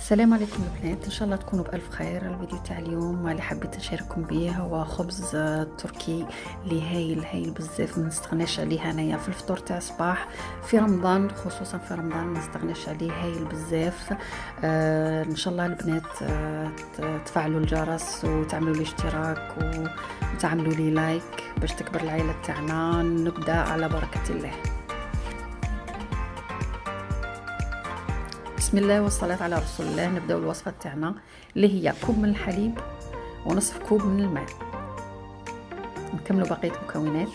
السلام عليكم البنات، ان شاء الله تكونوا بالف خير. الفيديو تاع اليوم اللي حبيت نشارككم بيه هو خبز تركي اللي هايل بزاف، ما نستغناش عليه انايا في الفطور تاع الصباح في رمضان، خصوصا في رمضان ما نستغناش عليه، هايل بزاف. ان شاء الله البنات تفعلوا الجرس وتعملوا لي اشتراك وتعملوا لي لايك باش تكبر العائله تاعنا. نبدا على بركه الله. بسم الله والصلاة على رسول الله. نبداو الوصفة تاعنا اللي هي كوب من الحليب ونصف كوب من الماء. نكملوا بقية المكونات.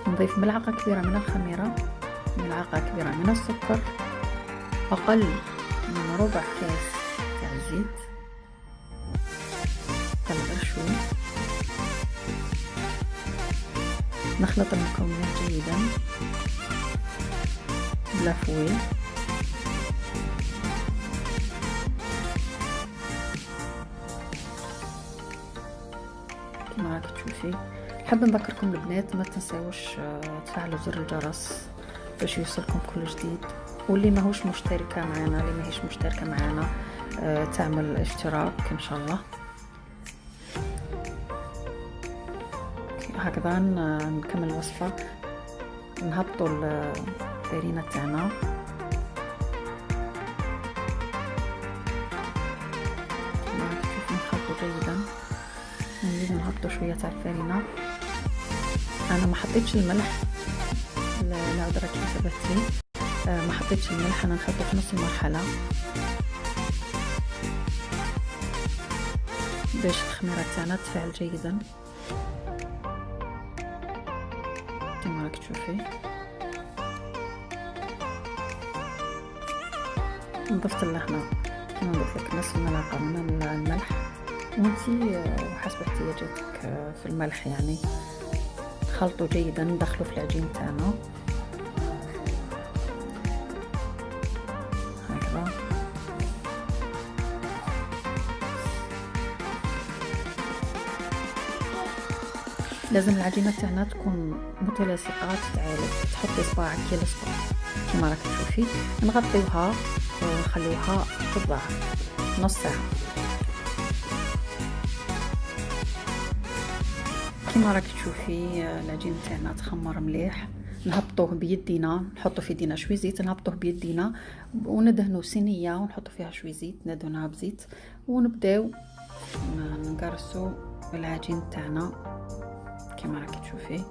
نضيف ملعقة كبيرة من الخميرة، ملعقة كبيرة من السكر، أقل من ربع كاس تاع الزيت، تاع شوي. نخلط المكونات جيدا بلا فوي. كما راك تشوفي. حابه نذكركم البنات ما تنساوش تفعلوا زر الجرس باش يوصلكم كل جديد، واللي ماهوش مشتركه معنا اللي ماهيش مشتركه معنا تعمل اشتراك ان شاء الله. هكذا نكمل الوصفه. نهبطوا الفارينه تاعنا، كما راك تشوفي نخلطوا جيدا. نزيد نحطو شويه تاع الفارينه. انا ما حطيتش الملح، العذره كي انتبهتي ما حطيتش الملح، انا نحطو في نص المرحله باش الخميره تاعنا تفعل جيدا كما راك تشوفي. نضفت لها هنا كما قلت لك نص ملعقه من الملح، وانتي حسب احتياجاتك في الملح يعني. خلطوا جيدا، ندخلوا في العجين تاعنا هكذا. لازم العجينه تاعنا تكون متلاصقه، تتعالج. تحطي صباعك كي الصباع كما راك تشوفي. نغطيوها ونخليوها تطبع نص ساعه كما راك تشوفي. العجين تاعنا تخمر مليح. نهبطوه بيدينا، نحطو في يدينا شوي زيت، نهبطوه بيدينا وندهنو صينيه ونحطو فيها شوي زيت، ندهنوها بزيت ونبداو نقرصو العجين تاعنا كما راك تشوفي.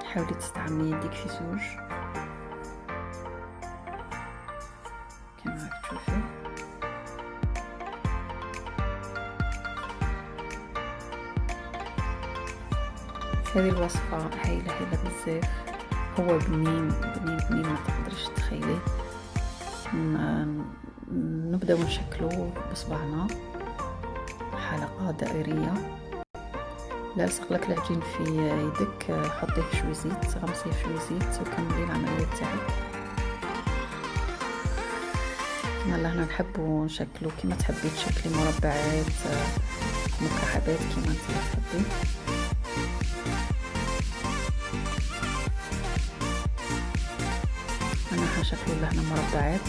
حاولي تستعملي يديك في زوج كما راك تشوفي. هذه الوصفة هايلة بزاف، هو بنين ما تقدرش تخيلي. نبداو نشكلو بصبعنا حلقة دائرية. لاصق لك العجين في يدك، حطيه في شوي زيت، غمسيه في شوي زيت وكملي العملية تاعك. كما هنا نحبو نشكلو كما تحبي تشكلي مربعات، مكعبات كما انت تحبي. انا حنشكلو لهنا مربعات.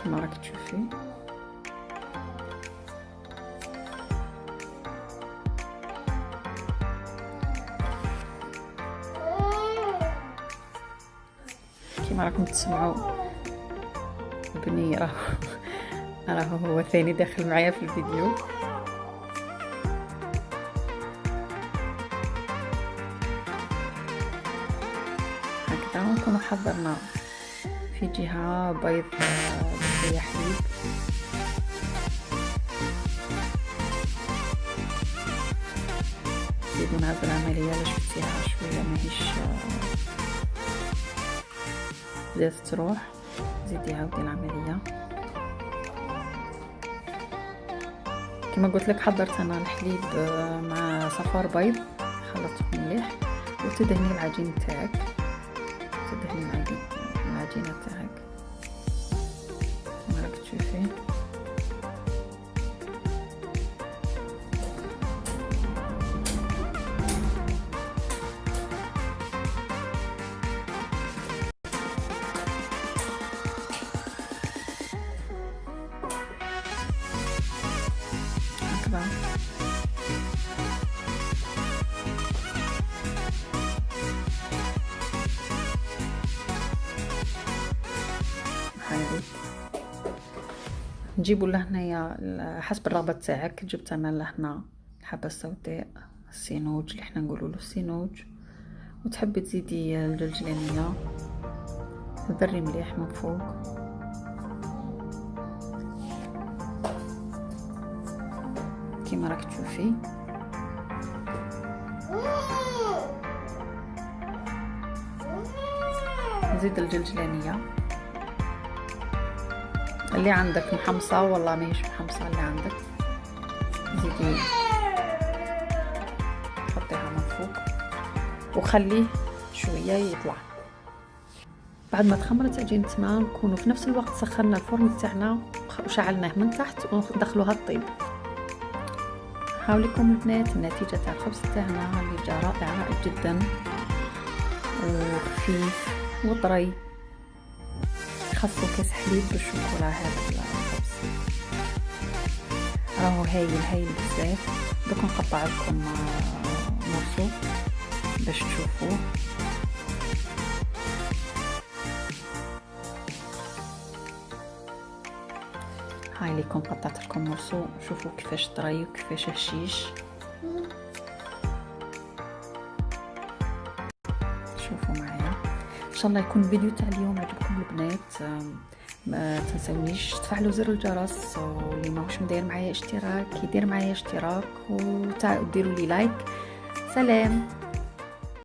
كما راك تشوفي. كما راكم تسمعوا بني راه هو ثاني داخل معايا في الفيديو. هكذا نكونوا حضرنا في جهة بيض شوية حليب، نزيدو نعاود العملية باش تفتيها شوية ماهيش بدات تروح. زيدي عاودي العملية. كما قلت لك حضرت انا الحليب مع صفار بيض، خلطتهم مليح وتدهني العجين تاعك، تدهني العجينة تاعك كما راك تشوفي. مرحبا. هايدي نجيبوا لهنايا حسب الرغبة تاعك. جبت انا لهنا الحبة السوداء، السينوج اللي احنا نقولوا له السينوج، وتحبي تزيدي الجلجلانية ذري مليح من فوق. كيما راك تشوفي زيد الجلجلانية اللي عندك محمصة والله ماهيش محمصة، اللي عندك زيدي حطيها من فوق وخليه شوية يطلع. بعد ما تخمرت عجينتنا نكونوا في نفس الوقت سخنا الفرن تاعنا وشعلناه من تحت وندخلوها الطيب. هاوليكم البنات النتيجة تاع الخبز تاعنا اللي جا رائع جدا وخفيف وطري. خاصو كاس حليب بالشوكولا. هذا الخبز راهو هايل بزاف. دوك نقطع لكم مرسو باش تشوفوه. هاي ليكم قطعت لكم مرسو، شوفوا كيفاش طري وكيفاش هشيش. شوفوا معايا. ان شاء الله يكون الفيديو تاع اليوم عجبكم البنات. ما تنسونيش تفعلوا زر الجرس، واللي ماهوش مدير معايا اشتراك يدير معايا اشتراك وديروا لي لايك. سلام.